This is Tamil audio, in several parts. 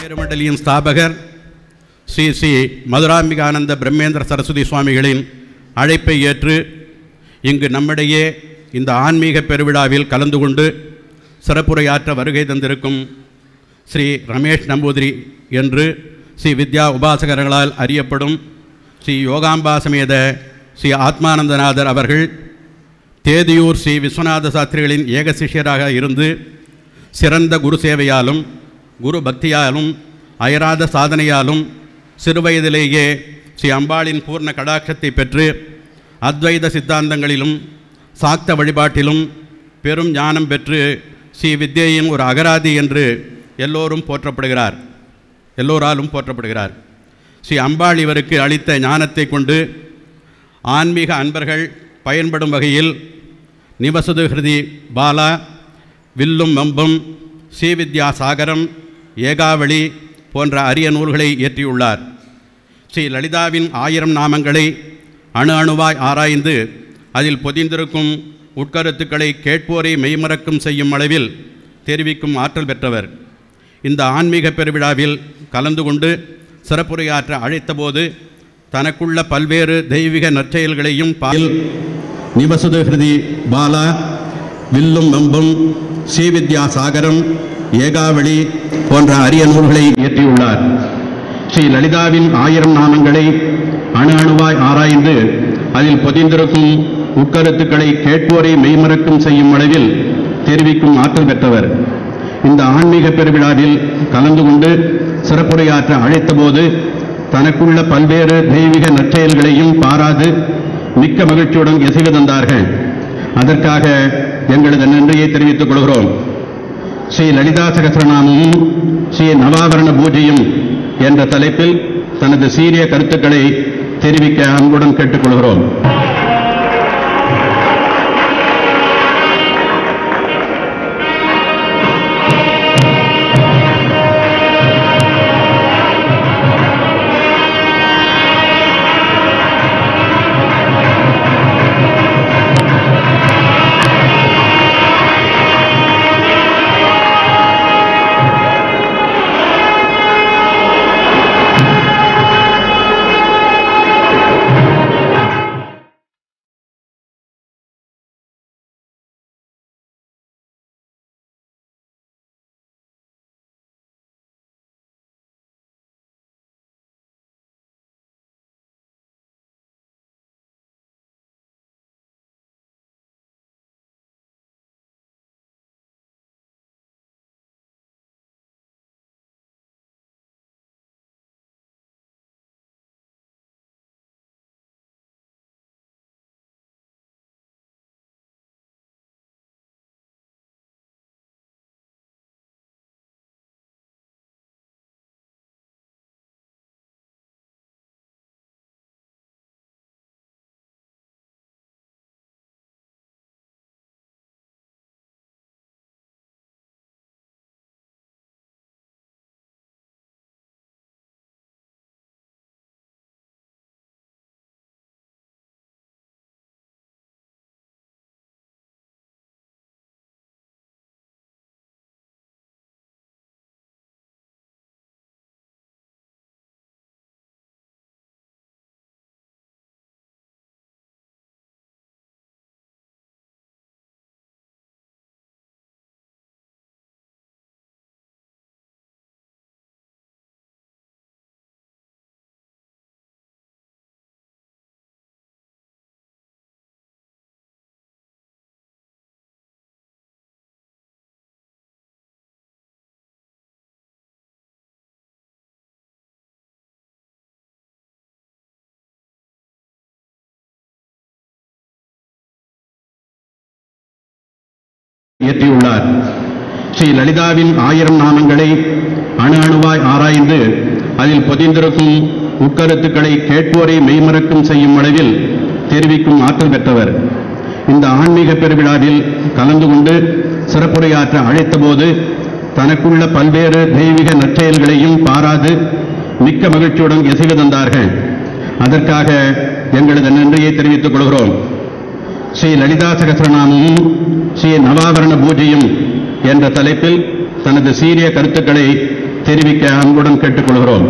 பேருமண்டலியின் ஸ்தாபகர் ஸ்ரீ ஸ்ரீ மதுராம்பிகானந்த பிரம்மேந்திர சரஸ்வதி சுவாமிகளின் அழைப்பை ஏற்று இங்கு நம்மிடையே இந்த ஆன்மீக பெருவிழாவில் கலந்து கொண்டு சிறப்புரையாற்ற வருகை தந்திருக்கும் ஸ்ரீ ரமேஷ் நம்பூதிரி என்று ஸ்ரீ வித்யா உபாசகர்களால் அறியப்படும் ஸ்ரீ யோகாம்பா சமேத ஸ்ரீ ஆத்மானந்தநாதர் அவர்கள் தேதியூர் ஸ்ரீ விஸ்வநாத சாஸ்திரிகளின் ஏக சிஷ்யராக இருந்து சிறந்த குரு சேவையாலும் குரு பக்தியாலும் அயராத சாதனையாலும் சிறுவயதிலேயே ஸ்ரீ அம்பாளின் பூர்ண கடாட்சத்தை பெற்று அத்வைத சித்தாந்தங்களிலும் சாக்த வழிபாட்டிலும் பெரும் ஞானம் பெற்று ஸ்ரீ வித்யையின் ஒரு அகராதி என்று எல்லோராலும் போற்றப்படுகிறார். ஸ்ரீ அம்பாள் இவருக்கு அளித்த ஞானத்தை கொண்டு ஆன்மீக அன்பர்கள் பயன்படும் வகையில் நிவசது ஹிருதி பாலா, வில்லும் வம்பும், ஸ்ரீவித்யா சாகரம், ஏகாவளி போன்ற அரிய நூல்களை இயற்றியுள்ளார். ஸ்ரீ லலிதாவின் 1000 நாமங்களை அணு அணுவாய் ஆராய்ந்து அதில் பொதிந்திருக்கும் உட்கருத்துக்களை கேட்போரை மெய்மறக்கும் செய்யும் அளவில் தெரிவிக்கும் ஆற்றல் பெற்றவர். இந்த ஆன்மீக பெருவிழாவில் கலந்து கொண்டு சிறப்புரையாற்ற அழைத்தபோது தனக்குள்ள பல்வேறு தெய்வீக நற்செயல்களையும் நிவசது ஹிருதி பாலா, வில்லும் வம்பும், ஸ்ரீவித்யா சாகரம், ஏகாவளி போன்ற அரிய நூல்களை இயற்றியுள்ளார். ஸ்ரீ லலிதாவின் 1000 நாமங்களை அணு அணுவாய் ஆராய்ந்து அதில் பொதிந்திருக்கும் உட்கருத்துக்களை கேட்போரை மெய்மறக்கும் செய்யும் அளவில் தெரிவிக்கும் ஆற்றல் பெற்றவர். இந்த ஆன்மீக பெருவிழாவில் கலந்து கொண்டு சிறப்புரையாற்ற அழைத்தபோது தனக்குள்ள பல்வேறு தெய்வீக நற்செயல்களையும் பாராது மிக்க மகிழ்ச்சியுடன் இசைவு தந்தார்கள். அதற்காக எங்களது நன்றியை தெரிவித்துக் கொள்கிறோம். ஸ்ரீ லலிதா சகஸ்ரநாமமும் ஸ்ரீ நவாவரண பூஜையும் என்ற தலைப்பில் தனது சீரிய கருத்துக்களை தெரிவிக்க அன்புடன் கேட்டுக்கொள்கிறோம். இயற்றியுள்ளார். ஸ்ரீ லலிதாவின் 1000 நாமங்களை அணு அணுவாய் ஆராய்ந்து அதில் பொதிந்திருக்கும் உட்கருத்துக்களை கேட்போரை மெய்மறக்கும் செய்யும் அளவில் தெரிவிக்கும் ஆற்றல் பெற்றவர். இந்த ஆன்மீக பெருவிழாவில் கலந்து கொண்டு சிறப்புரையாற்ற அழைத்தபோது தனக்குள்ள பல்வேறு தெய்வீக நற்செயல்களையும் பாராது மிக்க மகிழ்ச்சியுடன் இசைவு தந்தார்கள். அதற்காக எங்களது நன்றியை தெரிவித்துக் கொள்கிறோம். ஸ்ரீ லலிதா சகஸ்ரநாமமும் ஸ்ரீ நவாவரண பூஜையும் என்ற தலைப்பில் தனது சீரிய கருத்துக்களை தெரிவிக்க அன்புடன் கேட்டுக்கொள்கிறோம்.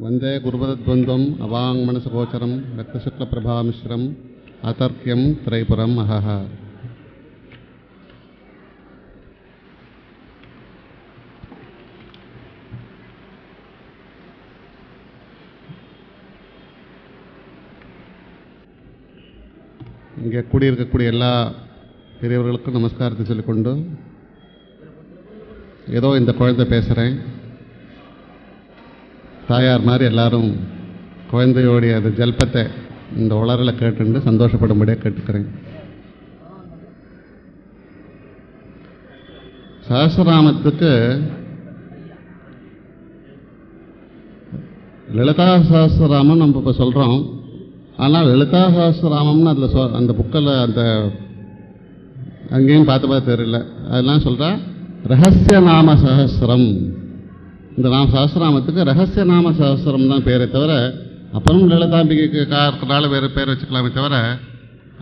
वंदे गुरुपदद्वन्द्वम् अवाङ्मनसगोचरं रक्तशुक्लप्रभामिश्रम् अतर्क्यं त्रैपुरम् अहः. இங்கே கூடியிருக்கக்கூடிய எல்லா பெரியவர்களுக்கும் நமஸ்காரத்தை சொல்லிக்கொண்டு, ஏதோ இந்த குழந்தை பேசுகிறேன், தாயார் மாதிரி எல்லாரும் குழந்தையோடைய அந்த ஜல்பத்தை இந்த உளறலை கேட்டுண்டு சந்தோஷப்படும்படியாக கேட்டுக்கிறேன். சஹஸ்ரநாமத்துக்கு லலிதா சஹஸ்ரநாமம் நம்ம இப்போ சொல்கிறோம். ஆனால் லலிதா சஹஸ்ரநாமம்னு அதில் அந்த புக்கில் அந்த அங்கேயும் பார்த்து தெரியல. அதெல்லாம் சொல்கிறா ரகசிய நாம சஹஸ்ரம். இந்த சஹஸ்ரநாமத்துக்கு ரகசிய நாம சஹஸ்ரம் தான் பேரை தவிர, அப்புறம் லலிதாம்பிகைக்கு இருக்கிறனால வேறு பேர் வச்சுக்கலாமே தவிர,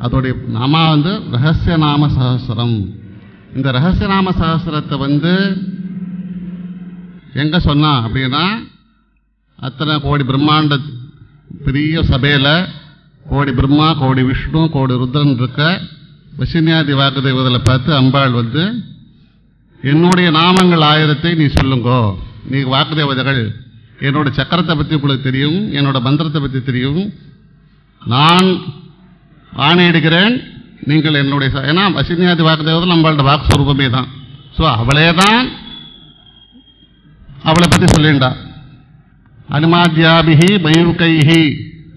அதோடைய நாமா ரகசிய நாம சஹஸ்ரம். இந்த ரகசிய நாம சஹஸ்ரத்தை எங்கே சொன்னா அப்படின்னா, அத்தனை கோடி பிரம்மாண்ட பெரிய சபையில் கோடி பிரம்மா, கோடி விஷ்ணு, கோடி ருத்ரன் இருக்க வசின்யாதி வாக்கு தெய்வத்தில் பார்த்து அம்பாள் என்னுடைய நாமங்கள் 1000 நீ சொல்லுங்கோ, நீ வாக்கு தேவதைகள் என்னோட சக்கரத்தை பற்றி உங்களுக்கு தெரியும், என்னோட மந்திரத்தை பற்றி தெரியும். நான் ஆணையிடுகிறேன், நீங்கள் என்னுடைய ஏன்னா வசினியாதி வாக்கு தேவதை நம்மளோட வாக்கு ஸ்வரூபமே தான். ஸோ அவளே தான் அவளை பற்றி சொல்லிண்டா. அனுமாத்தியாபிகி மயூர்கைஹி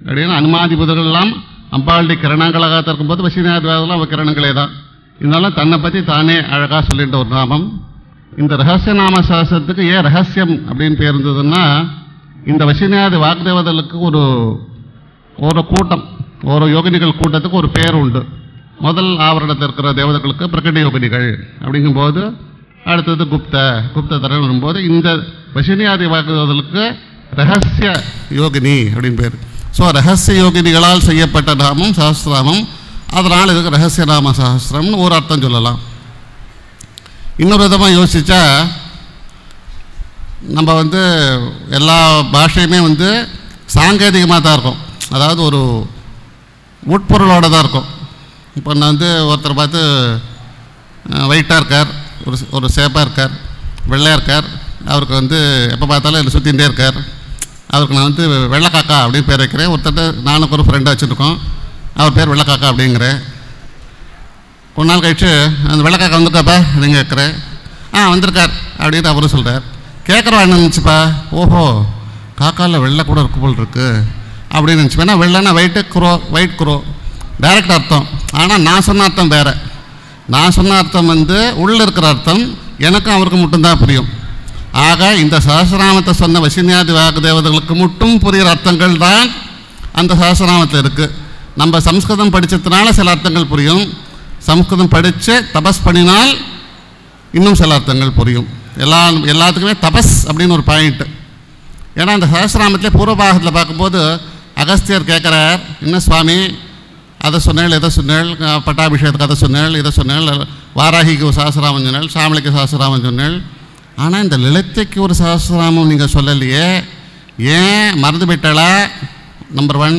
அப்படின்னு அனுமாதி புதர்கள்லாம் அம்பாளுடைய கிரணங்களாக இருக்கும்போது வசினியாதி வாதெல்லாம் அவள் கிரணங்களே தான். இதனால தன்னை பற்றி தானே அழகாக சொல்லிட்ட ஒரு நாமம். இந்த ரகசிய நாம சாஸ்திரத்துக்கு ஏன் ரகசியம் அப்படின்னு பேர் இருந்ததுன்னா, இந்த வசினியாதி வாக்குதேவதைகளுக்கு ஒரு கூட்டம், ஒரு யோகினிகள் கூட்டத்துக்கு ஒரு பேர் உண்டு. முதல் ஆவரணத்தில் இருக்கிற தேவதைகளுக்கு பிரகட யோகினிகள் அப்படிங்கும்போது, அடுத்தது குப்ததரன் வரும்போது இந்த வசினியாதி வாக்குதேவதைகளுக்கு ரகசிய யோகினி அப்படின்னு பேர். ஸோ ரகசிய யோகினிகளால் செய்யப்பட்ட நாமம் சஹஸ்ரநாமம். அதனால் இதுக்கு ரகசிய நாம சஹஸ்ரம்னு ஒரு அர்த்தம் சொல்லலாம். இன்னொரு விதமாக யோசித்தா, நம்ம எல்லா பாஷையுமே சாங்கேதிகமாக தான் இருக்கும். அதாவது ஒரு உட்பொருளோடு தான் இருக்கும். இப்போ நான் ஒருத்தர் பார்த்து ஒயிட்டாக இருக்கார், ஒரு சேப்பாக இருக்கார், வெள்ளையாக இருக்கார், அவருக்கு எப்போ பார்த்தாலும் என்னை சுற்றிகிட்டே இருக்கார், அவருக்கு நான் வெள்ளைக்காக்கா அப்படின்னு பேர் வைக்கிறேன். ஒருத்தர் நானும் ஒரு ஃப்ரெண்டாக வச்சுருக்கோம், அவர் பேர் வெள்ளைக்காக்கா அப்படிங்கிறேன். ஒரு நாள் கழிச்சு அந்த வெள்ளைக்காக்கா வந்திருக்காப்பா அப்படின்னு கேட்குறேன். வந்திருக்கார் அப்படின்னு அவரும் சொல்கிறார். கேட்குறவா என்ன நினச்சிப்பா, ஓஹோ காக்காவில் வெள்ளை கூட இருக்கு போல் இருக்குது அப்படின்னு நினச்சிப்பேன். ஏன்னா வெள்ளைன்னா ஒயிட் குரோ டைரக்ட் அர்த்தம். ஆனால் நான் சொன்ன அர்த்தம் வேறு. நான் சொன்ன அர்த்தம் உள்ளே இருக்கிற அர்த்தம் எனக்கும் அவருக்கு மட்டும்தான் புரியும். ஆக இந்த சஹஸ்ரநாமத்தை சொன்ன வசினியாதி வாக்கு தேவதைகளுக்கு மட்டும் புரிகிற அர்த்தங்கள் தான் அந்த சஹஸ்ரநாமத்தில் இருக்குது. நம்ம சம்ஸ்கிருதம் படித்ததுனால சில அர்த்தங்கள் புரியும், சம்ஸ்கிருதம் படித்து தபஸ் பண்ணினால் இன்னும் சில அர்த்தங்கள் புரியும். எல்லாத்துக்குமே தபஸ் அப்படின்னு ஒரு பாயிண்ட்டு. ஏன்னா அந்த சஹஸ்ரநாமத்திலே பூர்வபாகத்தில் பார்க்கும்போது அகஸ்தியர் கேட்குறார், என்ன சுவாமி அதை சொன்னேள், எதை சொன்னேள், பட்டாபிஷேகத்துக்கு அதை சொன்னேள், இதை சொன்னேள், வாராகிக்கு சஹஸ்ரநாமம் சொன்னேள், சாமலிக்கு சஹஸ்ரநாமம் சொன்னேள், ஆனால் இந்த லலிதைக்கு ஒரு சஹஸ்ரநாமம் நீங்கள் சொல்லலையே, ஏன் மறந்து போயிட்டாளா? நம்பர் 1.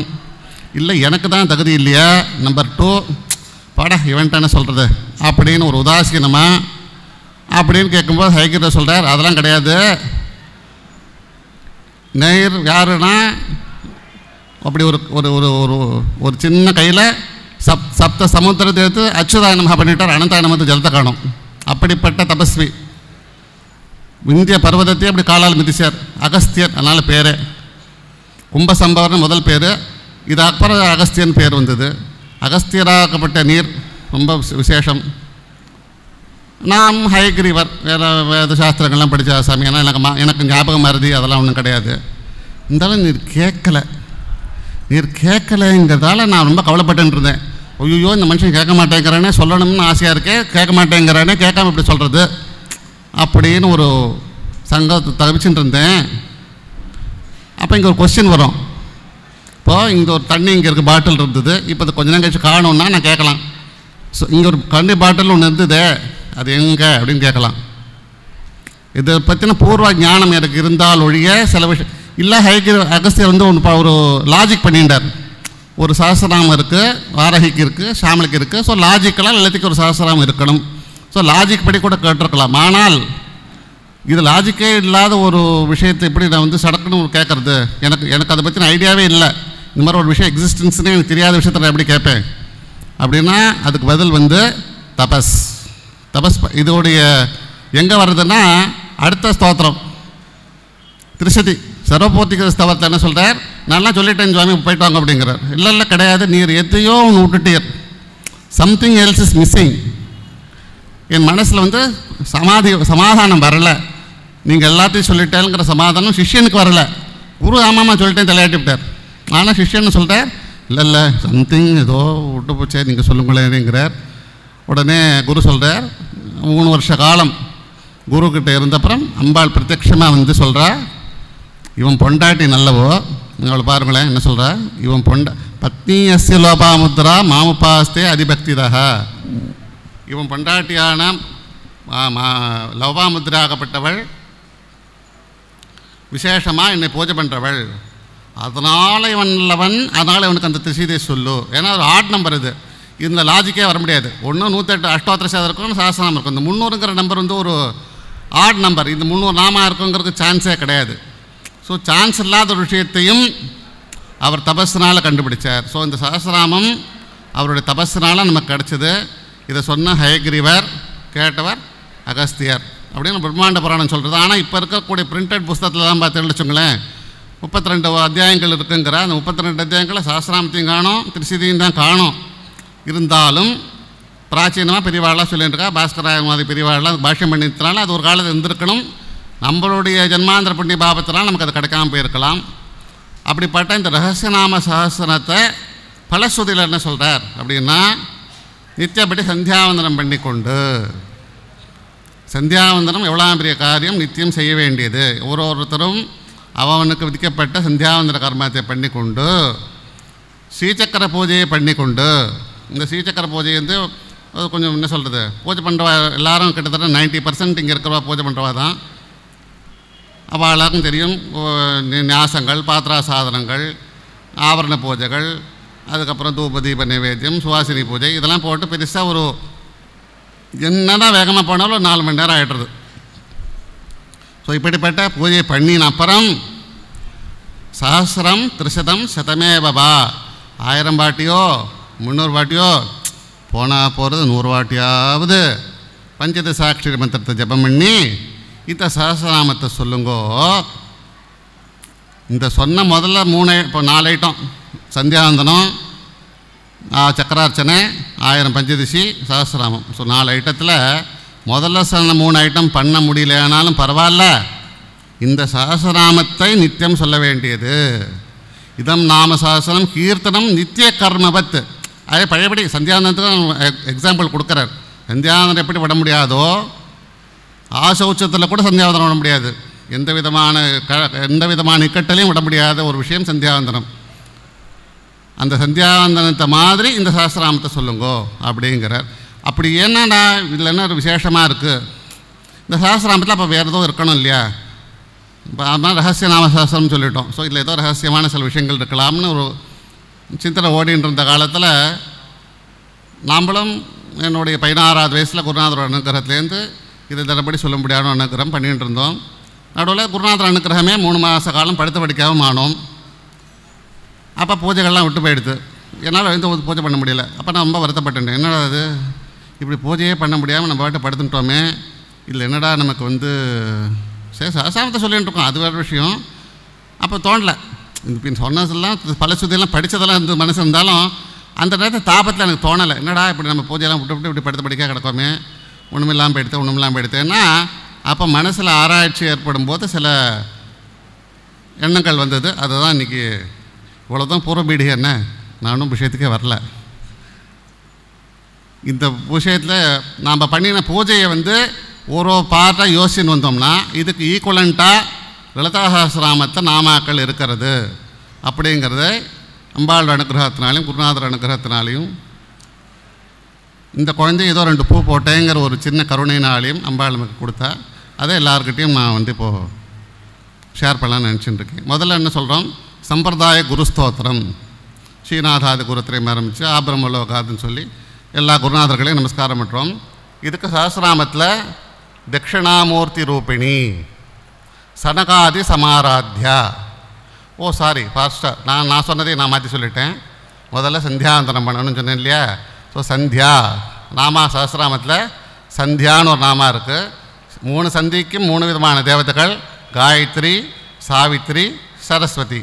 இல்லை எனக்கு தான் தகுதி இல்லையா? நம்பர் 2, பாடா இவன்ட்டானே சொல்கிறது அப்படின்னு ஒரு உதாசீனமா அப்படின்னு கேட்கும்போது ஹைகிரர் சொல்கிறார், அதெல்லாம் கிடையாது. நேர் யாருன்னா அப்படி ஒரு ஒரு ஒரு ஒரு சின்ன கையில் சப்த சமுத்திரத்தை எடுத்து அச்சுதாயனமாக பண்ணிட்டார், அனந்தாயனம் ஜலத்தை காணும். அப்படிப்பட்ட தபஸ்வி இந்திய பர்வதத்தையே அப்படி காலால் மிதிச்சார் அகஸ்தியர். அதனால் பேரே கும்பசம்பவர்னு முதல் பேர். இது அப்புறம் அகஸ்தியன் பேர் வந்தது. அகஸ்தியராக்கப்பட்ட நீர் ரொம்ப விசேஷம். நாம் ஹயக்ரீவர் வேத சாஸ்திரங்கள்லாம் படித்த சாமி, ஏன்னா எனக்கு ஞாபகம் மருதி அதெல்லாம் ஒன்றும் கிடையாது. இருந்தாலும் நீர் கேட்கலைங்கிறதால நான் ரொம்ப கவலைப்பட்டுன்னு இருந்தேன். ஐயோ இந்த மனுஷன் கேட்க மாட்டேங்கிறானே, சொல்லணும்னு ஆசையாக இருக்கேன், கேட்க மாட்டேங்கிறானே, கேட்காம இப்படி சொல்கிறது அப்படின்னு ஒரு சங்கத்தை தவிச்சுட்டு இருந்தேன். அப்போ இங்கே ஒரு கொஸ்டின் வரும். இப்போது இங்கே ஒரு தண்ணி இங்கே இருக்குது, பாட்டில் இருந்தது, இப்போ அது கொஞ்ச நேரம் கழிச்சு காணோன்னா நான் கேட்கலாம். ஸோ இங்கே ஒரு தண்ணி பாட்டில் ஒன்று இருந்ததே, அது எங்கே அப்படின்னு கேட்கலாம். இதை பற்றின பூர்வ ஞானம் எனக்கு இருந்தால் ஒழிய சில விஷயம் இல்லை. அகஸ்தியர் ஒரு லாஜிக் பண்ணிட்டார். ஒரு சஹஸ்ரநாமம் இருக்குது, வாராகிக்கு இருக்குது, சாமலிக்கு இருக்குது. ஸோ லாஜிக்கெல்லாம் எல்லாத்துக்கும் ஒரு சஹஸ்ரநாமம் இருக்கணும். ஸோ லாஜிக் படி கூட கேட்டிருக்கலாம். ஆனால் இது லாஜிக்கே இல்லாத ஒரு விஷயத்தை எப்படி நான் சடக்குன்னு கேட்குறது? எனக்கு அதை பற்றின ஐடியாவே இல்லை. இந்த மாதிரி ஒரு விஷயம் எக்ஸிஸ்டன்ஸ்னே எனக்கு தெரியாத விஷயத்தை நான் எப்படி கேட்பேன் அப்படின்னா, அதுக்கு பதில் தபஸ். இதோடைய எங்கே வர்றதுன்னா அடுத்த ஸ்தோத்திரம் திருஷதி சர்வபூர்த்திக ஸ்தவத்தில் என்ன சொல்கிறார், நல்லா சொல்லிட்டேன் சுவாமி போயிட்டு வாங்க அப்படிங்கிறார். இல்லை கிடையாது, நீர் எதையோ ஒன்று விட்டுட்டீர், சம்திங் எல்ஸ் இஸ் மிஸ்ஸிங். என் மனசில் சமாதானம் வரலை. நீங்கள் எல்லாத்தையும் சொல்லிட்டேங்கிற சமாதானம் சிஷ்யனுக்கு வரலை. குரு ஆமாம்மா சொல்லிட்டேன் தலையாட்டி விட்டார். ஆனால் சிஷ்யன்னு சொல்கிறார், இல்லை சம்திங் ஏதோ விட்டு போச்சே, நீங்கள் சொல்லுங்களேங்கிறார். உடனே குரு சொல்கிறார், 3 வருஷ காலம் குருக்கிட்ட இருந்தப்புறம் அம்பாள் பிரத்யட்சமாக சொல்கிறா, இவன் பொண்டாட்டி நல்லவோ, அவளை பாருங்களேன் என்ன சொல்கிறா, இவன் பத்னி அஸ்ய லோபாமுத்ரா மாமுபாஸ்தே அதிபக்திதாக, இவன் பொண்டாட்டியான லோபாமுத்ராகப்பட்டவள் விசேஷமாக என்னை பூஜை பண்ணுறவள், அதனால் இவன் நல்லவன், அதனால் இவனுக்கு அந்த திசையை சொல்லு. ஏன்னா ஒரு ஆட் நம்பர் இது, இந்த லாஜிக்கே வர முடியாது. ஒன்று 108 அஷ்டோத்திர சேதம் இருக்கும், சஹஸ்ரநாமம் இருக்கும். இந்த 300ங்கிற நம்பர் ஒரு ஆட் நம்பர். இந்த 300 நாமா இருக்குங்கிறதுக்கு சான்ஸே கிடையாது. ஸோ சான்ஸ் இல்லாத ஒரு விஷயத்தையும் அவர் தபஸ்னால் கண்டுபிடிச்சார். ஸோ இந்த சஹஸ்ரநாமம் அவருடைய தபஸ்னால் நமக்கு கிடச்சிது. இதை சொன்ன ஹயக்ரீவர், கேட்டவர் அகஸ்தியர் அப்படின்னு பிரம்மாண்ட புராணம் சொல்கிறது. ஆனால் இப்போ இருக்கக்கூடிய பிரிண்டட் புஸ்தகத்தில் தான் பார்த்து வச்சுங்களேன், 32 அத்தியாயங்கள் இருக்குங்கிற அந்த 32 அத்தியாயங்களில் சஹஸ்ரநாமத்தையும் காணும், திருச்சிதியும் தான் காணும். இருந்தாலும் பிராச்சீனமாக பெரியவாளாக சொல்லிட்டுருக்கா, பாஸ்கராய மாதிரி பெரியவாளாக பாஷ்யம் பண்ணிட்டனால அது ஒரு காலத்தில் இருந்திருக்கணும். நம்மளுடைய ஜன்மாந்திர புண்ணிய பாபத்தினால் நமக்கு அது கிடைக்காமல் போயிருக்கலாம். அப்படிப்பட்ட இந்த ரகசியநாம சஹஸ்ரத்தை பலஸ்ருதியில் என்ன சொல்கிறார் அப்படின்னா, நித்தியப்படி சந்தியாவந்தனம் பண்ணி கொண்டு, சந்தியாவந்தனம் எவ்வளோ பெரிய காரியம், நித்தியம் செய்ய வேண்டியது. ஒருத்தரும் அவனுக்கு விதிக்கப்பட்ட சந்தியாவந்தன கர்மத்தை பண்ணி கொண்டு, ஸ்ரீசக்கர பூஜையை பண்ணி கொண்டு, இந்த ஸ்ரீசக்கர பூஜை வந்து கொஞ்சம் என்ன சொல்கிறது, பூஜை பண்ணுறவா எல்லாரும் கிட்டத்தட்ட 90% இங்கே இருக்கிறவா பூஜை பண்ணுறவா தான். அவள் எல்லாருக்கும் தெரியும், ஞாசங்கள், பாத்திரா சாதனங்கள், ஆவரண பூஜைகள், அதுக்கப்புறம் தூப தீப நைவேத்தியம், சுவாசினி பூஜை, இதெல்லாம் போட்டு பெருசாக ஒரு என்னதான் வேகமாக போனாலும் ஒரு 4 மணி நேரம் ஆகிடுறது. ஸோ இப்படிப்பட்ட பூஜை பண்ணின அப்புறம் சஹஸ்ரம் திரிசதம் சதமேவபா, 1000 வாட்டியோ 300 வாட்டியோ போனால் போகிறது 100 வாட்டியாவது பஞ்சத சாட்சி மந்திரத்தை ஜபம் பண்ணி இந்த சஹஸ்ரநாமத்தை சொல்லுங்கோ. இந்த சொன்ன முதல்ல 4 ஐட்டம், சந்தியாவந்தனம், சக்கரார்ச்சனை, 1000 பஞ்சதிசி, சஹஸ்ரநாமம். ஸோ 4 ஐட்டத்தில் முதல்ல சொன்ன 3 ஐட்டம் பண்ண முடியலையானாலும் பரவாயில்ல, இந்த சஹஸ்ரநாமத்தை நித்தியம் சொல்ல வேண்டியது. இதம் நாம சஹஸ்ரம் கீர்த்தனம் நித்திய கர்மவத். அதே பழையபடி சந்தியாவந்தனத்துக்கு எக்ஸாம்பிள் கொடுக்குறார். சந்தியாவந்தனம் எப்படி விட முடியாதோ, ஆசௌச்சத்தில் கூட சந்தியாவந்தனம் விட முடியாது. எந்த விதமான இக்கட்டலையும் விட முடியாத ஒரு விஷயம் சந்தியாவந்தனம். அந்த சந்தியாவந்தனத்தை மாதிரி இந்த சஹஸ்ரநாமத்தை சொல்லுங்கோ அப்படிங்கிறார். அப்படி என்னடா இதில் என்ன ஒரு விசேஷமாக இருக்குது, இந்த சஹஸ்ரநாமத்தில் அப்போ வேறு ஏதோ இருக்கணும் இல்லையா? இப்போ அதனால் ரகசியநாம சஹஸ்ரம்னு சொல்லிட்டோம். ஸோ இதில் ஏதோ ரகசியமான சில விஷயங்கள் இருக்கலாம்னு ஒரு சிந்தனை ஓடின்னு இருந்த காலத்தில் நாம்பளும் என்னுடைய 16வது வயசில் குருநாதர் அனுகிரகத்துலேருந்து இதை தினப்படி சொல்ல முடியாத அனுகிரகம் பண்ணிகிட்டு இருந்தோம். நடுவில் குருநாதர் அனுகிரகமே 3 மாத காலம் படுத்த படிக்காமல் ஆனோம். அப்போ பூஜைகள்லாம் விட்டு போயிடுது, என்னால் எந்த பூஜை பண்ண முடியல. அப்போ நான் ரொம்ப வருத்தப்பட்டேன், என்னடா அது இப்படி பூஜையே பண்ண முடியாமல் நம்ம பாட்டு படுத்துட்டோமே, இல்லை என்னடா நமக்கு வந்து சரி சஹஸ்ரநாமத்தை சொல்லிகிட்டு இருக்கோம், அது வேறு விஷயம். அப்போ தோணலை, இந்த சொன்னதெல்லாம் பல சுதியெல்லாம் படித்ததெல்லாம் இந்த மனசு இருந்தாலும் அந்த நேரத்தில் தாபத்தில் எனக்கு தோணலை, என்னடா இப்படி நம்ம பூஜையெல்லாம் விட்டு இப்படி படுத்த படிக்க கிடக்கோமே, ஒன்றுமில்லாமல் போயிடுத்தேன்னா அப்போ மனசில் ஆராய்ச்சி ஏற்படும் போது சில எண்ணங்கள் வந்தது. அதை தான் இன்றைக்கி இவ்வளோதான் பூர்வபீடி என்ன, நானும் விஷயத்துக்கே வரல. இந்த விஷயத்தில் நாம் பண்ணின பூஜையை வந்து ஒரு பார்ட்டாக யோசிச்சுன்னு வந்தோம்னா இதுக்கு ஈக்குவலண்ட்டாக லலிதா சஹஸ்ரநாமத்தை நாமாக்கள் இருக்கிறது அப்படிங்கிறத அம்பாள் அனுகிரகத்தினாலையும் குருநாதர் அனுகிரகத்தினாலையும் இந்த குழந்தை ஏதோ 2 பூ போட்டேங்கிற ஒரு சின்ன கருணையினாலையும் அம்பாள் நமக்கு கொடுத்தா, அதை எல்லாருக்கிட்டையும் நான் வந்து இப்போது ஷேர் பண்ணலான்னு நினச்சிட்டு இருக்கேன். முதல்ல என்ன சொல்கிறோம், சம்பிரதாய குருஸ்தோத்திரம், ஸ்ரீநாதாதி குருத்திரையும் ஆரம்பித்து ஆபிரமலோகாதுன்னு சொல்லி எல்லா குருநாதர்களையும் நமஸ்காரம் பண்ணுறோம். இதுக்கு சஹஸ்ரநாமத்தில் தட்சிணாமூர்த்தி ரூபிணி சனகாதி சமாராத்யா. ஃபாஸ்ட்டாக நான் சொன்னதை நான் மாற்றி சொல்லிட்டேன். முதல்ல சந்தியாவந்தனம் பண்ணணும்னு சொன்னேன் இல்லையா? ஸோ சந்தியா நாமா சஹஸ்ரநாமத்தில் சந்தியான்னு ஒரு நாமா இருக்குது. 3 சந்திக்கும் 3 விதமான தேவதைகள், காயத்ரி, சாவித்ரி, சரஸ்வதி.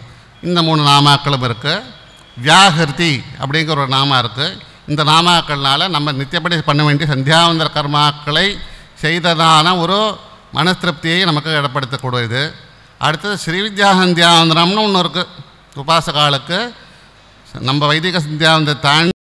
இந்த 3 நாமாக்களும் இருக்குது. வியாகிருதி அப்படிங்கிற ஒரு நாமா இருக்குது. இந்த நாமாக்கள்னால நம்ம நித்தியப்படி பண்ண வேண்டிய சந்தியாவந்தன கர்மாக்களை செய்ததான ஒரு மனத்திருப்தியை நமக்கு ஏற்படுத்தக்கூடியது. அடுத்தது ஸ்ரீவித்யா சந்தியாவந்தனம்னு ஒன்று இருக்குது. உபாசகாலுக்கு நம்ம வைதிக சந்தியாவந்தனை தாண்டி